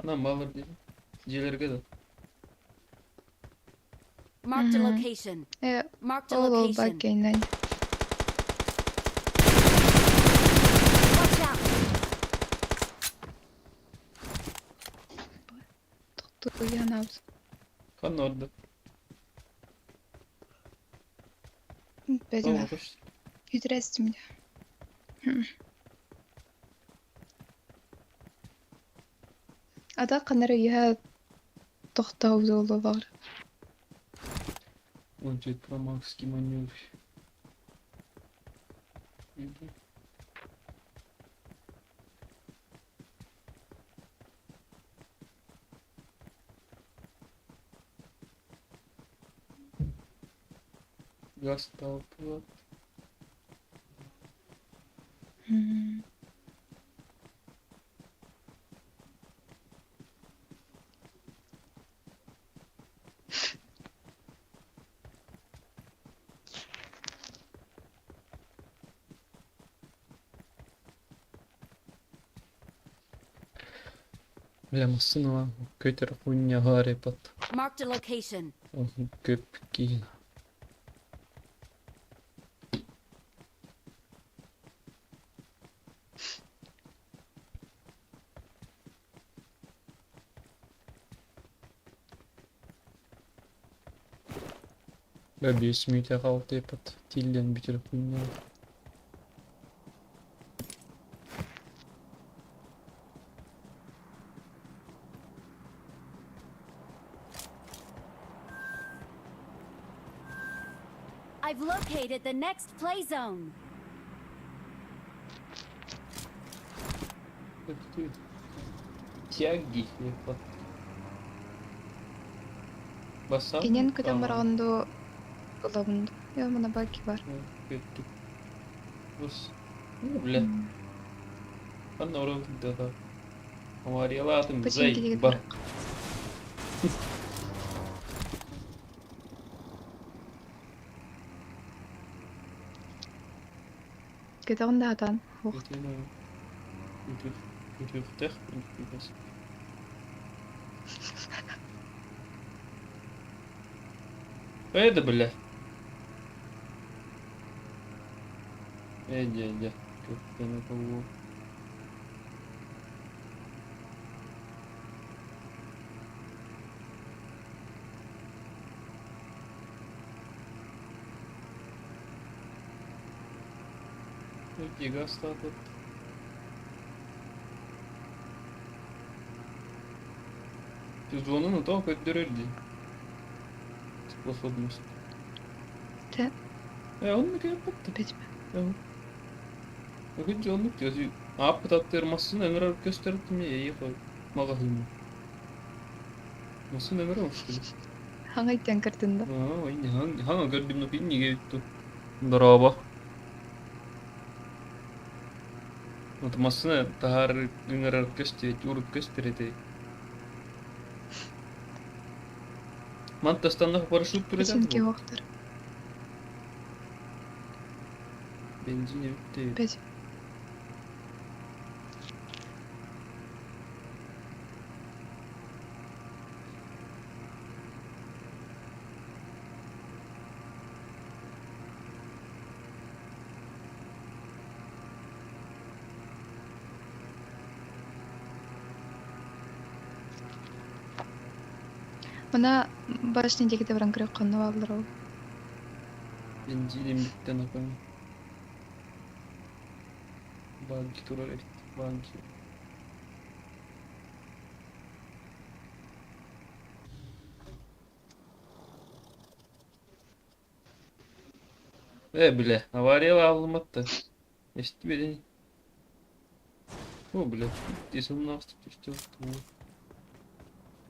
Speaker 1: Ana malır değil. Cilerge de.
Speaker 12: Marked a
Speaker 11: Mhm.
Speaker 12: location. Marked a
Speaker 11: ол
Speaker 12: location.
Speaker 11: баг кейнен
Speaker 12: Watch out!
Speaker 11: токту янабыз
Speaker 1: Kan orada.
Speaker 11: бедиме
Speaker 1: Tamam koş.
Speaker 11: үйдүресиң ада канары я токтообуз болду бар
Speaker 1: Он чуть про макский маневр. Gaz tampı var.
Speaker 11: Hmm.
Speaker 1: Bilemezsin ama köy tarafı oynuyor Harry Potter.
Speaker 12: Marked a location.
Speaker 1: Köpki. Ben bir ismi kaldı yapat. Tilden bir tarafı oynuyor.
Speaker 12: I've located the next play zone.
Speaker 1: Тяги yapat. Bassam mı?
Speaker 11: Inen kötü
Speaker 1: Tamam.
Speaker 11: barağında olabındı. Ya bana belki var.
Speaker 1: Kötü. Bus. Ne bile? Ben de oraya gidiyor da. Ama arayaladım.
Speaker 11: Починки
Speaker 1: Zey.
Speaker 11: деген
Speaker 1: Bak.
Speaker 11: бірақ. Кетегін да атан. Ух.
Speaker 1: Öyle bile. Ece. Köftene tavuğu. Peki gaz tadı. Звонunu da öldürürdü. Способность.
Speaker 11: Те,
Speaker 1: Он ne yaptı?
Speaker 11: bitme.
Speaker 1: Evet. Önce onu diyor. Abi tattırmasın Emre gösterdim ya iyi koy. Magazin. Nasıl Emre olmuş gibi.
Speaker 11: Hangi itten kırdın da?
Speaker 1: Aa, oyun hangi gördüğümde film niye gitti? Bravo. Unutmasın daha Emre gösterdi. Mantas'tan paraşüt
Speaker 11: Починки
Speaker 1: türedi.
Speaker 11: уақтыр.
Speaker 1: Benzin bitti.
Speaker 11: Бет. Мына башнедегі де бірін кірек қанып алдыр ол.
Speaker 1: Benzinim bitti nakam. Banki turar ettik. Banki. Bile. Havariye alınmadı. İşte biri. Bu bile. Diyorsun nasıl işte.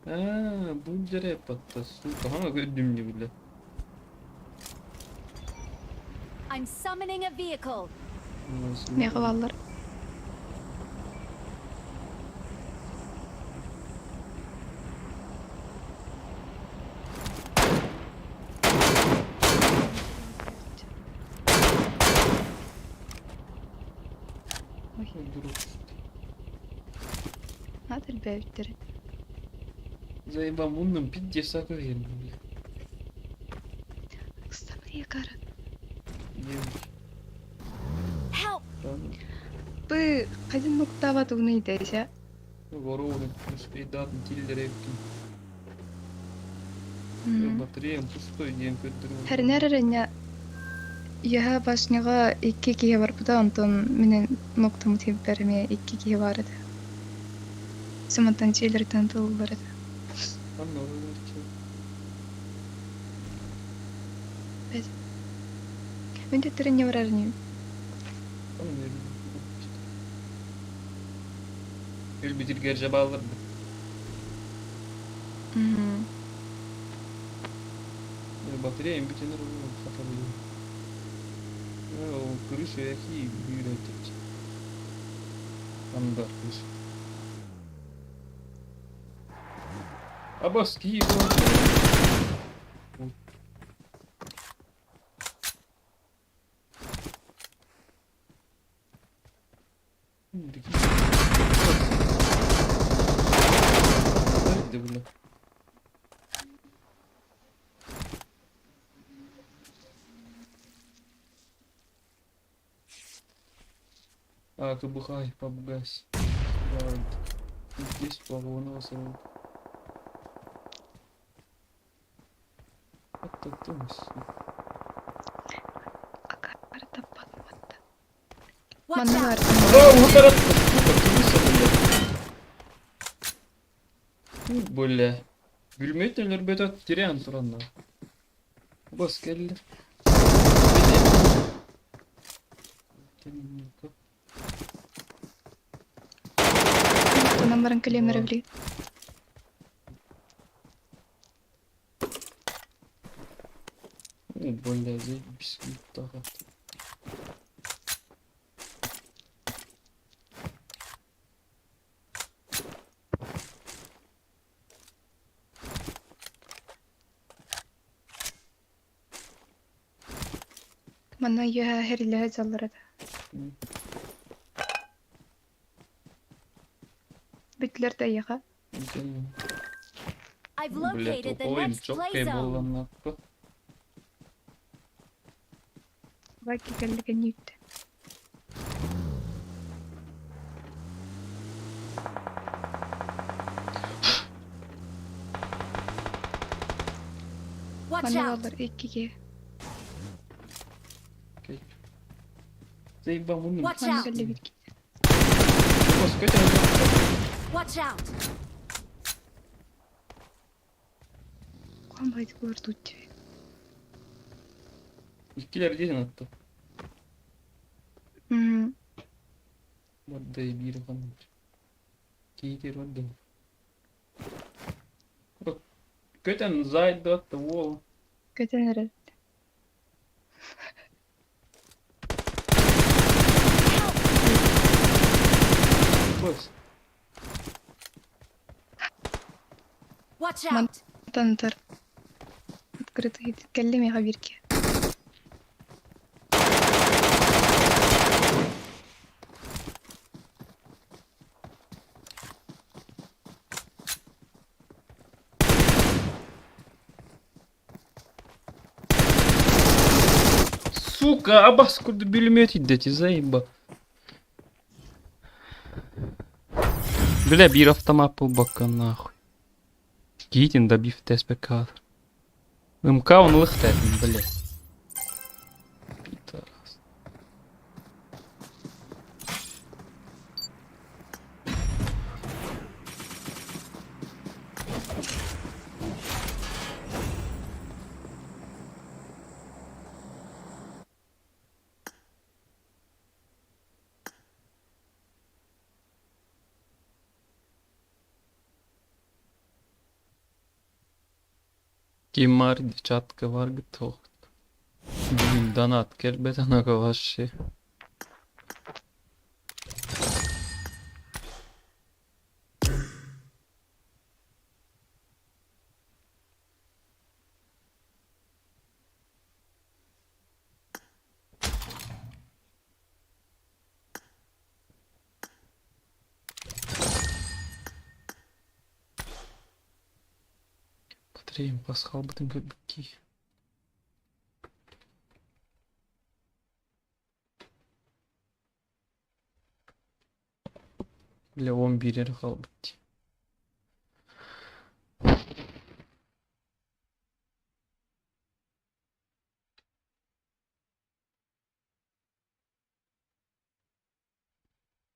Speaker 1: Bu yere yapattı. Daha gördüm gibi bile.
Speaker 12: I'm summoning a vehicle.
Speaker 11: Не қылалар. Надыр бәйттер.
Speaker 1: Зайба bunun bir yasağı yerim.
Speaker 11: Кыстамрия кары.
Speaker 12: Help!
Speaker 11: Бы қайдан нұқтава туғны дейсі?
Speaker 1: Ворованы, спидатын, тиллері ектім. Батареям пустой дем көттіру.
Speaker 11: Әрінәріріне яға башныға 2 кие бар бұда, онтон менен нұқтымы теп бәріме 2 кие бар еді. Сыматтан челер тантыл бар еді.
Speaker 1: Anna olur ki.
Speaker 11: Бәз. Менде түріне бар әріне.
Speaker 1: Anna ne bileyim. Bir bitir gerçe bağlardı. Батареям бітінер хатали. Кришу які бюлетять. Ангар кришу. Або скіп. Бля. А, кабухай, побгась. Здесь полонился. Это тумс.
Speaker 11: Карта подмата.
Speaker 12: Watch
Speaker 11: Маневр.
Speaker 12: out!
Speaker 1: О, удар! Бля. Гülmeйтелер бетат тирян туранда. Бас келди.
Speaker 11: Намарын кілемері білей.
Speaker 1: О, бля, заебись. Так.
Speaker 11: Мана юха херилеге залларады. Битлер да яха.
Speaker 12: I've
Speaker 1: Бля,
Speaker 12: located the
Speaker 1: топовый
Speaker 12: next
Speaker 1: çok
Speaker 12: play
Speaker 1: kayboldu
Speaker 12: zone.
Speaker 1: anlattı.
Speaker 11: Баки кәллеге нүйтті.
Speaker 12: Watch
Speaker 11: Мана
Speaker 12: out!
Speaker 11: алар иккиге.
Speaker 1: Заебал bunu.
Speaker 12: Watch
Speaker 11: Мана
Speaker 12: out!
Speaker 11: кәлле битки.
Speaker 1: Бос kötü oldu.
Speaker 12: Watch out!
Speaker 11: Куан байды көрді үтчі.
Speaker 1: İkiler dedin attı. Vadda bir kan. Kiydir vadda. Bak. Köten zaydı attı wall.
Speaker 11: Көтенері.
Speaker 1: Бос.
Speaker 12: Watch
Speaker 11: Man-
Speaker 12: out!
Speaker 11: Тантар. Открыто кәллеме хабирке.
Speaker 1: Сука, абас куда пулемет идете, заеба. Бля, bir автомат был бока нахуй. Гитин добив ТСПК. МК он лыхтает, бля. Пидорас. Kimar çatka var gıtok. Bugün donat gel betana kavaşı. Батареям пасхал бытын көбікки. Бля, 11'leri kaldı.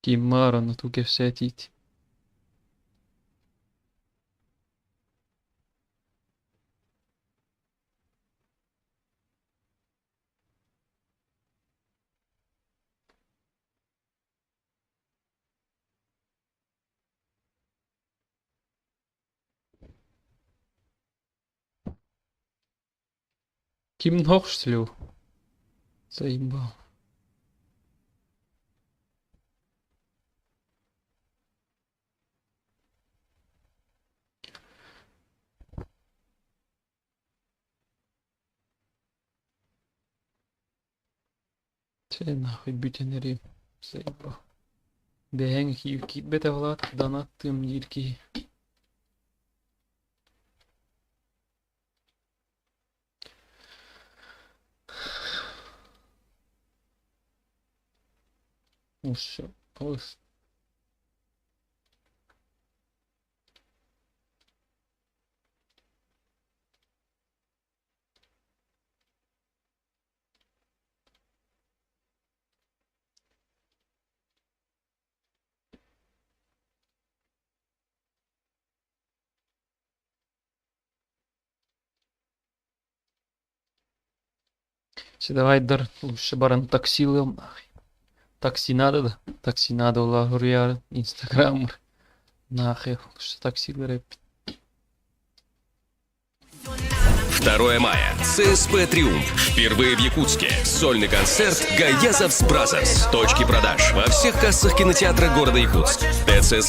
Speaker 1: Kimara na tu kefsetiti. Kim Hochschlu. Заебал. Че нахуй бютенери. Заебал. Бәң кит бете Влад. Донаттым ерки. Все. Все, давай, дар, лучше баран такси лем, нахуй. Такси надо, да? Такси надо, лагурьяр, инстаграм. Нахуй, что такси рэп.
Speaker 13: 2 мая. ЦСП «Триумф». Впервые в Якутске. Сольный концерт «Гаязовс Бразерс». Точки продаж во всех кассах кинотеатра города Якутск. ТЦ